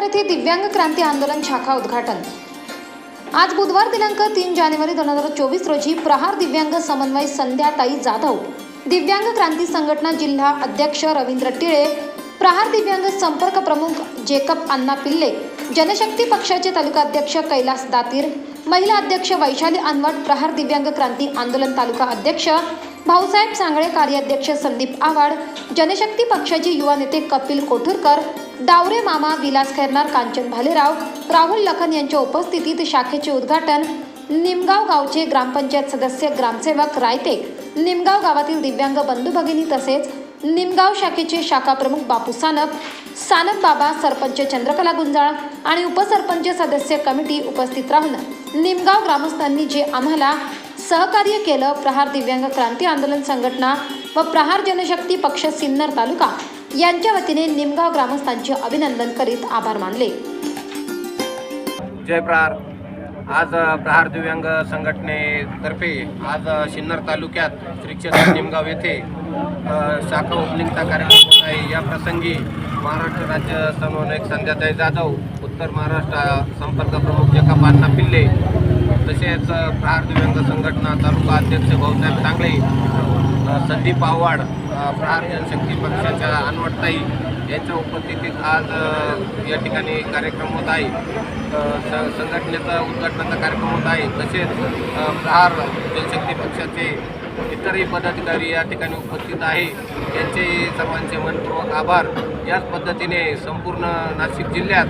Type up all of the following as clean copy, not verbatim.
येथे दिव्यांग क्रांती आंदोलन शाखा उद्घाटन। आज बुधवार दिनांक 3 जानेवारी 2024 रोजी प्रहार दिव्यांग समन्वय संध्याताई जाधव, दिव्यांग क्रांती संघटना जिल्हा अध्यक्ष रवींद्र टिळे, प्रहार दिव्यांग संपर्क प्रमुख जेकब अण्णा पिल्ले, जनशक्ती पक्षाचे तालुका अध्यक्ष कैलास दातीर, महिला अध्यक्ष वैशाली अनवट, प्रहार दिव्यांग क्रांती आंदोलन तालुका अध्यक्ष भाऊसाहेब सांगळे, कार्याध्यक्ष संदीप आव्हाड, जनशक्ती पक्षाचे युवा नेते कपिल कोठुरकर, डावरे मामा, विलास खैरनार, कांचन भालेराव, राहुल लखन यांच्या उपस्थितीत शाखेचे उद्घाटन निमगाव गावचे ग्रामपंचायत सदस्य, ग्रामसेवक रायते, निमगाव गावातील दिव्यांग बंधू भगिनी तसेच निमगाव शाखेचे शाखा प्रमुख बापू सानप बाबा, सरपंच चंद्रकला गुंजाळ आणि उपसरपंच सदस्य कमिटी उपस्थित राहून निमगाव ग्रामस्थांनी जे आम्हाला सहकार्य केलं, प्रहार दिव्यांग क्रांती आंदोलन संघटना व प्रहार जनशक्ती पक्ष सिन्नर तालुका यांच्या वतीने निमगाव ग्रामस्थांचे अभिनंदन करीत आभार मानले। जय प्रहार। आज प्रहार दिव्यांग संघटनेतर्फे आज सिन्नर तालुक्यात श्री क्षेत्र निमगाव येथे शाखा ओपनिंगचा कार्यक्रम होत आहे। या प्रसंगी महाराष्ट्र राज्य समन्वयक संध्याताई जाधव, उत्तर महाराष्ट्र संपर्क प्रमुख जेकब अण्णा पिल्ले, तसेच प्रहार दिव्यांग संघटना तालुका अध्यक्ष भाऊसाहेब सांगळे, संदीप आव्हाड, प्रहार जनशक्ती पक्षाच्या अनवटताई यांच्या उपस्थितीत आज या ठिकाणी कार्यक्रम होत आहे। संघटनेचा उद्घाटनाचा कार्यक्रम होत आहे। तसेच प्रहार जनशक्ती पक्षाचे इतरही पदाधिकारी या ठिकाणी उपस्थित आहे। यांचे सर्वांचे मनपूर्वक आभार। याच पद्धतीने संपूर्ण नाशिक जिल्ह्यात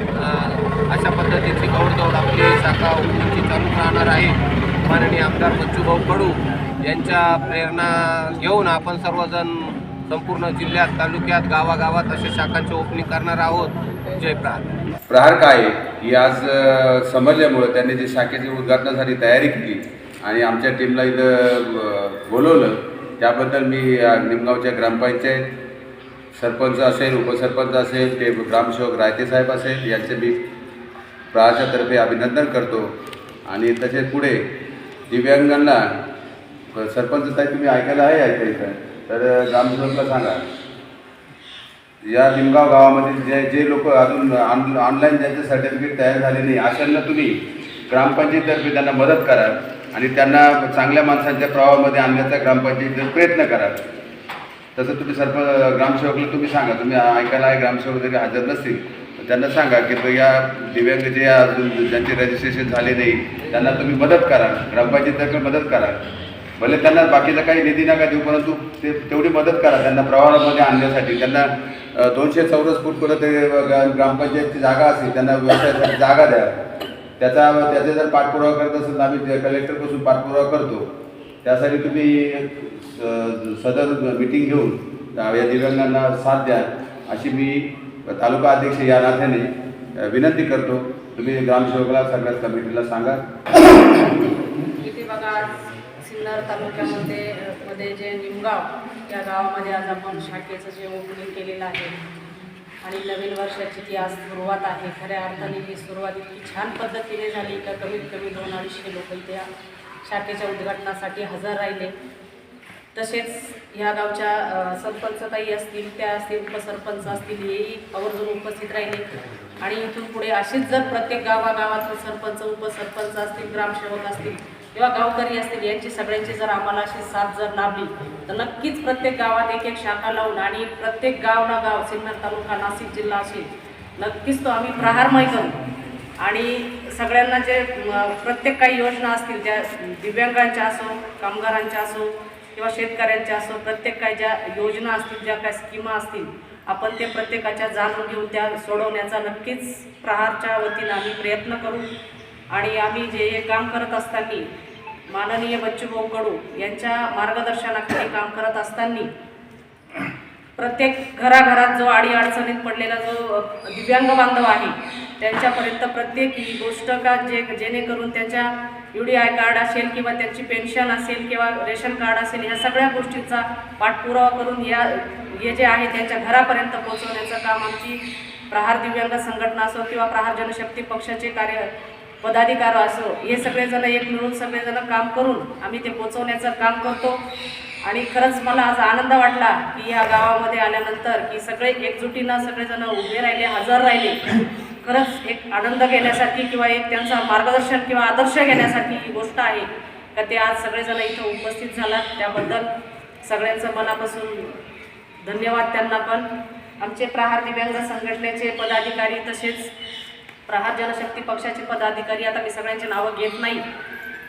अशा पद्धतीची गौरदौड आपली शाखा ओपनिंगची चालू राहणार आहे। माननीय आमदार बच्चूभाऊ कडू यांच्या प्रेरणा घेऊन आपण सर्वजण संपूर्ण जिल्ह्यात, तालुक्यात, गावागावात अशा शाखांचे ओपनिंग करणार आहोत। जय प्रहार। प्रहार काय ही आज समजल्यामुळं त्यांनी जी शाखेची उद्घाटनासाठी तयारी केली आणि आमच्या टीमला इथं बोलवलं, त्याबद्दल मी निमगावच्या ग्रामपंचायत सरपंच असेल, उपसरपंच असेल, ते ग्रामसेवक रायते साहेब असेल, यांचे मी प्रहारच्या तर्फे अभिनंदन करतो। आणि तसेच पुढे दिव्यांगांना सरपंच ताई तुम्ही ऐकायला आहे इथं, तर ग्रामसेवकला सांगा या निमगाव गावामध्ये जे लोक अजून ऑनलाईन ज्यांचे सर्टिफिकेट तयार झाले नाही, अशांना तुम्ही ग्रामपंचायतीतर्फे त्यांना मदत करा आणि त्यांना चांगल्या माणसांच्या प्रवाहामध्ये आणण्याचा ग्रामपंचायतीचा प्रयत्न करा। तसं तुम्ही ग्रामसेवकला तुम्ही सांगा, तुम्ही ऐकायला आहे, ग्रामसेवक जरी हजर नसतील त्यांना सांगा की या दिव्यांग जे अजून ज्यांचे रजिस्ट्रेशन झाले नाही त्यांना तुम्ही मदत करा, ग्रामपंचायतीतर्फे मदत करा। भले त्यांना बाकीचा काही निधी नका देऊ, परंतु ते तेवढी मदत करा त्यांना प्रवाहामध्ये आणण्यासाठी। त्यांना 200 चौरस फूट परत ग्रामपंचायतची जागा असेल, त्यांना व्यवसायासाठी जागा द्या। त्याचा जर पाठपुरावा करत असेल तर आम्ही कलेक्टरपासून पाठपुरावा करतो। त्यासाठी तुम्ही सदर मिटिंग घेऊन या दिव्यांगांना साथ द्या अशी मी तालुका अध्यक्ष या नात्याने विनंती करतो। तुम्ही ग्रामसेवकाला सगळ्या कमिटीला सांगा। इथे बघा, सिन्नर तालुक्यामध्ये जे निमगाव या गावामध्ये आज आपण शाखेचं जे ओपनिंग केलेलं आहे आणि नवीन वर्षाची ती आज सुरुवात आहे। खऱ्या अर्थाने ही सुरुवात इतकी छान पद्धतीने झाली का कमीत कमी 200-250 लोक इथे या शाखेच्या उद्घाटनासाठी हजर राहिले। तसेच ह्या गावच्या सरपंचताई असतील, त्या असतील, उपसरपंच असतील, हेही आवर्जून उपस्थित राहिले। आणि इथून पुढे असेच जर प्रत्येक गावागावात सरपंच, उपसरपंच असतील, ग्रामसेवक असतील किंवा गावकरी असतील, यांची सगळ्यांची जर आम्हाला अशी साथ जर लाभली तर नक्कीच प्रत्येक गावात एक शाखा लावून आणि प्रत्येक गाव ना गाव, सिन्नर तालुका, नाशिक जिल्हा असेल, नक्कीच तो आम्ही प्रहारमय करू। आणि सगळ्यांना जे प्रत्येक काही योजना असतील त्या दिव्यांगांच्या असो, कामगारांच्या असो किंवा शेतकऱ्यांच्या असो, प्रत्येक काही ज्या योजना असतील, ज्या काही स्कीमा असतील, आपण ते प्रत्येकाच्या जाणून घेऊन त्या सोडवण्याचा नक्कीच प्रहारच्या वतीनं आम्ही प्रयत्न करू। आणि आम्ही जे हे काम करत असताना माननीय बच्चूभाऊ कडू यांच्या मार्गदर्शनाखाली काम करत असताना प्रत्येक घराघरात जो अडीअडचणीत पडलेला जो दिव्यांग बांधव आहे त्यांच्यापर्यंत प्रत्येक ही गोष्ट का जेणेकरून त्यांच्या UDI कार्ड असेल किंवा त्यांची पेन्शन असेल किंवा रेशन कार्ड असेल, ह्या सगळ्या गोष्टींचा पाठपुरावा करून हे जे आहे त्यांच्या घरापर्यंत पोहोचवण्याचं काम आमची प्रहार दिव्यांग संघटना असो किंवा प्रहार जनशक्ती पक्षाचे पदाधिकारी असो, हे सगळेजण एक मिळून सगळेजण काम करून आम्ही ते पोहोचवण्याचं काम करतो। आणि खरंच मला आज आनंद वाटला की या गावामध्ये आल्यानंतर की सगळे एकजुटीनं सगळेजण उभे राहिले, हजर राहिले। खरंच एक आनंद घेण्यासारखी किंवा एक त्यांचा मार्गदर्शन किंवा आदर्श घेण्यासारखी ही गोष्ट आहे का ते आज सगळेजण इथं उपस्थित झालात. त्याबद्दल सगळ्यांचं मनापासून धन्यवाद त्यांना पण. आमचे प्रहार दिव्यांग संघटनेचे पदाधिकारी तसेच प्रहार जनशक्ती पक्षाचे पदाधिकारी, आता मी सगळ्यांचे नावं घेत नाही,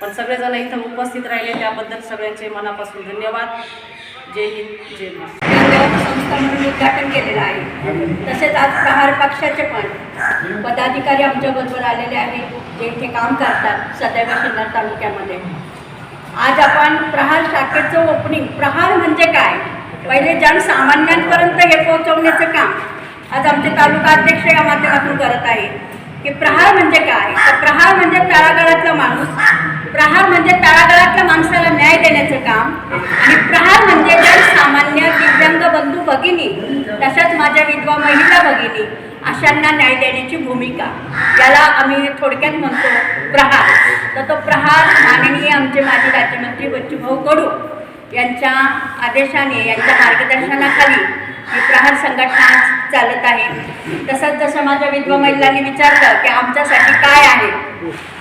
पण सगळेजण इथं उपस्थित राहिले त्याबद्दल सगळ्यांचे मनापासून धन्यवाद. जय हिंद, जय महाराष्ट्र. संस्था म्हणून उद्घाटन केलेलं आहे. तसेच आज प्रहार पक्षाचे पण पदाधिकारी आमच्याबरोबर आलेले आहेत जे इथे काम करतात सदैव सिन्नर तालुक्यामध्ये. आज आपण प्रहार शाखेचं ओपनिंग, प्रहार म्हणजे काय, पहिले जनसामान्यांपर्यंत हे पोहोचवण्याचं काम आज आमचे तालुका अध्यक्ष या माध्यमातून करत आहे. की प्रहार म्हणजे काय, तर प्रहार म्हणजे तळागाळातला माणूस, प्रहार म्हणजे तळागाळातल्या माणसाला न्याय देण्याचं काम, आणि प्रहार म्हणजे जनसामान्य दिव्यांग बंधू भगिनी तशाच माझ्या विधवा महिला भगिनी अशांना न्याय देण्याची भूमिका, याला आम्ही थोडक्यात म्हणतो प्रहार. तर तो प्रहार माननीय आमचे माजी राज्यमंत्री बच्चूभाऊ कडू यांच्या आदेशाने, यांच्या मार्गदर्शनाखाली ही प्रहार संघटना चालत आहे. तसंच जसं माझ्या विधवा महिलांनी विचारलं की आमच्यासाठी काय आहे,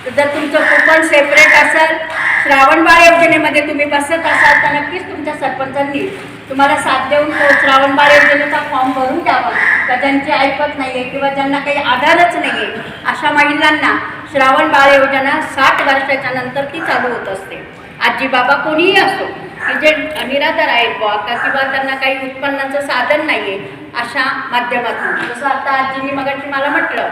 तर जर तुमचं कुपन सेपरेट असेल, श्रावणबाळ योजनेमध्ये तुम्ही बसत असाल तर नक्कीच तुमच्या सरपंचांनी तुम्हाला साथ देऊन तो श्रावणबाळ योजनेचा फॉर्म भरून द्यावा. का ज्यांची ऐकत नाही आहे किंवा ज्यांना काही आधारच नाही आहे अशा महिलांना श्रावणबाळ योजना 60 वर्षाच्या नंतर ती चालू होत असते. आजी बाबा कोणीही असो की जे निराधार आहेत बुवा का किंवा त्यांना काही उत्पन्नाचं साधन नाही आहे, अशा माध्यमातून जसं आता आजींनी मगाशी मला म्हटलं,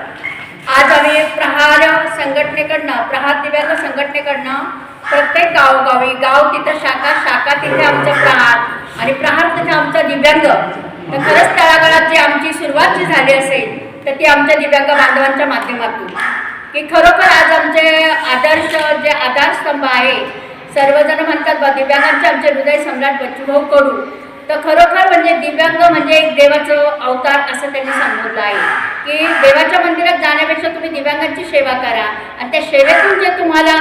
आज आम्ही प्रहार संघटनेकडनं, प्रहार दिव्यांग संघटनेकडनं प्रत्येक गावोगावी, गाव तिथं शाखा, शाखा तिथे आमचं प्रहार आणि प्रहार तिथे आमचं दिव्यांग. तर खरंच तळागाळात जी आमची सुरुवात जी झाली असेल तर ती आमच्या दिव्यांग बांधवांच्या माध्यमातून, की खरोखर आज आमचे आदर्श जे आधारस्तंभ आहे, सर्वजण म्हणतात बा दिव्यांगांचे आमचे हृदय सम्राट बच्चूभाऊ कडू, तर खरोखर म्हणजे दिव्यांग म्हणजे एक देवाचं अवतार असं त्यांनी सांगितलं आहे. की देवाच्या मंदिरात जाण्यापेक्षा तुम्ही दिव्यांगांची सेवा करा आणि त्या सेवेतून जे तुम्हाला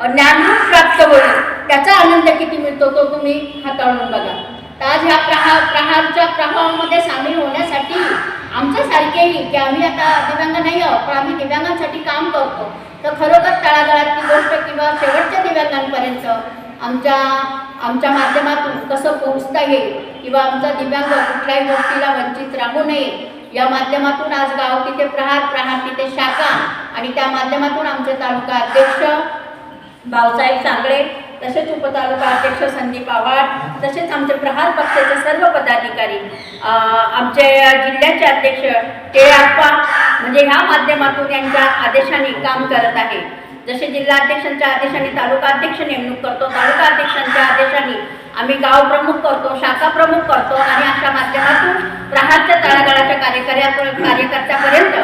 ज्ञानरूप प्राप्त होईल त्याचा आनंद किती मिळतो तो तुम्ही हाताळून बघा. तर आज ह्या प्रहारच्या प्रभावामध्ये सामील होण्यासाठी आमच्यासारखेही की आम्ही आता दिव्यांग नाही आहोत पण आम्ही दिव्यांगांसाठी काम करतो, तर खरोखर तळागाळातली गोष्ट किंवा शेवटच्या दिव्यांगांपर्यंत आमच्या माध्यमातून कसं पोहोचता येईल किंवा आमचा दिव्यांग कुठल्याही गोष्टीला वंचित राहू नये या माध्यमातून आज गाव तिथे प्रहार, प्रहार तिथे शाखा आणि त्या माध्यमातून आमचे तालुका अध्यक्ष भाऊसाहेब सांगळे, तसेच उपतालुका अध्यक्ष संदीप आव्हाड, तसेच आमचे प्रहार पक्षाचे सर्व पदाधिकारी, आमचे जिल्ह्याचे अध्यक्ष टेळाप्पा म्हणजे ह्या माध्यमातून यांच्या आदेशाने काम करत आहे. जसे जिल्हाध्यक्षांच्या आदेशाने तालुका अध्यक्ष नेमणूक करतो, तालुका अध्यक्षांच्या आदेशाने आम्ही गाव प्रमुख करतो, शाखा प्रमुख करतो आणि अशा माध्यमातून प्रहारच्या तळागाळाच्या कार्यकर्त्यापर्यंत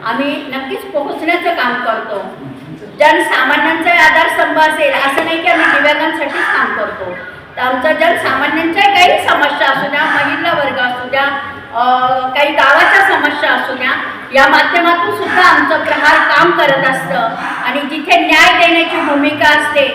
आम्ही नक्कीच पोहोचण्याचं काम करतो. जनसामान्यांचा आधारस्तंभ असेल असं नाही की आम्ही दिव्यांगांसाठीच काम करतो, तर आमचा जनसामान्यांच्या काही समस्या असू द्या, महिला वर्ग असू द्या, काही गावाच्या समस्या असू द्या, या माध्यमातून सुद्धा आमचं प्रहार काम करत असतं. आणि जिथे न्याय देण्याची भूमिका असते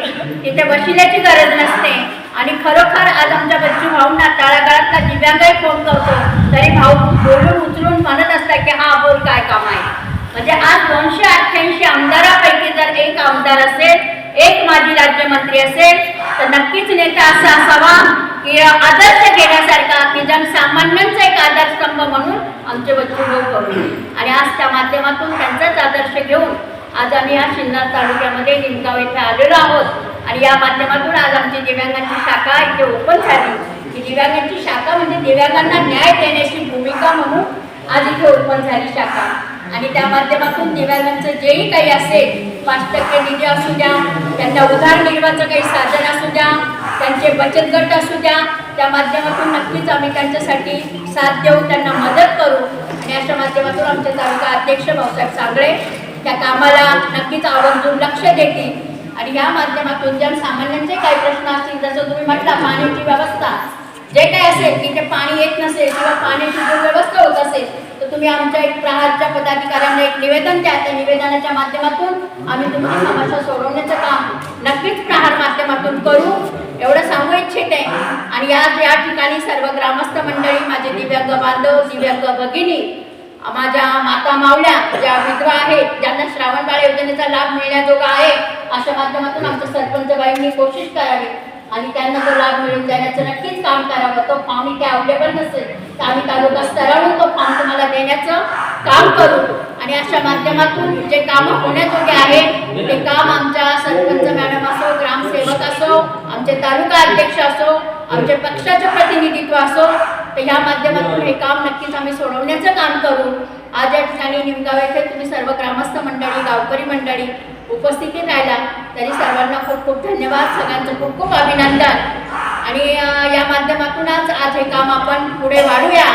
तिथे वशिल्याची गरज नसते. आणि खरोखर आज आमच्या बच्चू भाऊंना तळागाळातला दिव्यांगही फोन करतो तरी भाऊ बोलून उचलून म्हणत असतात की हा बोल काय काम आहे. म्हणजे आज 288 आमदारापैकी जर एक आमदार असेल, एक माजी राज्यमंत्री असेल तर नक्कीच नेता असा असावा की आदर्श घेण्यासारखा, की जनसामान्यांचा एक आधारस्तंभ म्हणून आमचे बच्चूभाऊ करू. आणि आज त्या माध्यमातून त्यांचाच आदर्श घेऊन आज आम्ही या सिन्नर तालुक्यामध्ये निमगाव येथे आलेलो आहोत. आणि या माध्यमातून आज आमची दिव्यांगांची शाखा इथे ओपन झाली. की दिव्यांगांची शाखा म्हणजे दिव्यांगांना न्याय देण्याची भूमिका म्हणून आज इथे ओपन झाली शाखा. आणि त्या माध्यमातून दिव्यांगांचं जेही काही असेल, 5% निधी असू द्या, त्यांना उदरनिर्वाहाचं काही साधन असू द्या, त्यांचे बचत गट असू द्या, त्या माध्यमातून नक्कीच आम्ही त्यांच्यासाठी साथ देऊ, त्यांना मदत करू. आणि अशा माध्यमातून आमचे तालुका अध्यक्ष भाऊसाहेब सांगळे त्या कामाला नक्कीच आवर्जून लक्ष देतील. आणि या माध्यमातून जनसामान्यांचे काही प्रश्न असतील, जसं तुम्ही म्हटला पाण्याची व्यवस्था, जे काही असेल की ते पाणी येत नसेल किंवा पाण्याची दुर्व्यवस्था होत असेल तर तुम्ही आमच्या एक प्रहारच्या पदाधिकाऱ्यांना एक निवेदन द्या. त्या निवेदनाच्या माध्यमातून आम्ही तुमची समस्या सोडवण्याचं काम नक्कीच प्रहार माध्यमातून करू एवढं सांगू इच्छिते. आणि आज या ठिकाणी सर्व ग्रामस्थ मंडळी, माझे दिव्यांग बांधव, दिव्यांग भगिनी माझ्या माता मावल्या ज्या विधवा आहेत, ज्यांना श्रावणबाळ योजनेचा लाभ मिळण्याजोगा आहे, अशा माध्यमातून आमच्या सरपंचबाईंनी कोशिश करावी आणि त्यांना तो लाभ मिळवून देण्याचं नक्कीच काम करावं. तो फॉर्म इथे अवेलेबल नसेल तर आम्ही तालुका स्तरावरून तो फॉर्म तुम्हाला देण्याचं काम करू आणि अशा माध्यमातून जे कामं होण्याजोगे आहे ते काम आमच्या सरपंच मॅडम असो, ग्रामसेवक असो, आमचे तालुका अध्यक्ष असो, आमचे पक्षाचे प्रतिनिधित्व असो, तर ह्या माध्यमातून हे काम नक्कीच आम्ही सोडवण्याचं काम करू. आज या ठिकाणी निमगाव येथे तुम्ही सर्व ग्रामस्थ मंडळी, गावकरी मंडळी उपस्थिती राहिला तरी सर्वांना खूप खूप धन्यवाद, सगळ्यांचं खूप खूप अभिनंदन. आणि या माध्यमातूनच आज हे काम आपण पुढे वाढूया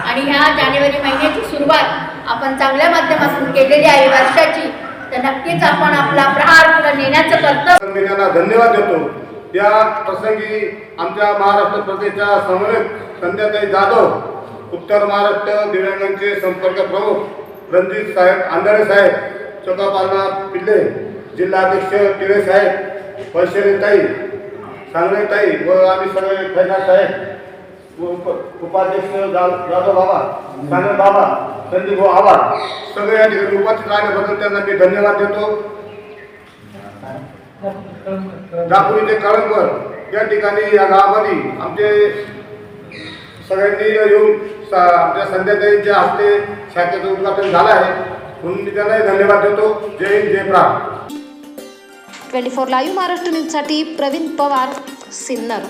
आणि ह्या जानेवारी महिन्याची सुरुवात आपण चांगल्या माध्यमातून केलेली आहे वर्षाची, तर नक्कीच आपण आपला प्रहार पुढे नेण्याचं कर्तव्य. मी त्यांना धन्यवाद देतो. या प्रसंगी आमच्या महाराष्ट्र प्रदेशच्या समन्वयक संध्याताई जाधव, उत्तर महाराष्ट्र दिव्यांगांचे संपर्क प्रमुख रणजित साहेब आंधळे साहेब, चोकापालना पिल्ले, जिल्हाध्यक्ष टिळे साहेब, वैशालीताई, सांगळेताई व आम्ही सगळे खैना साहेब, उपाध्यक्ष जाधव बाबा, सांगळे बाबा, संदीप भाऊ आवाड, सगळे या ठिकाणी उपस्थित राहिल्याबद्दल त्यांना मी धन्यवाद देतो. दापोली कळंबर या ठिकाणी या गावामध्ये आमचे सगळ्यांनी येऊन आपल्या संध्याताईंच्या हस्ते शाखेचं उद्घाटन झालं आहे म्हणून मी त्यांनाही धन्यवाद देतो. जय हिंद, जय प्राण. 24 लाईव्ह महाराष्ट्र न्यूजसाठी प्रवीण पवार, सिन्नर.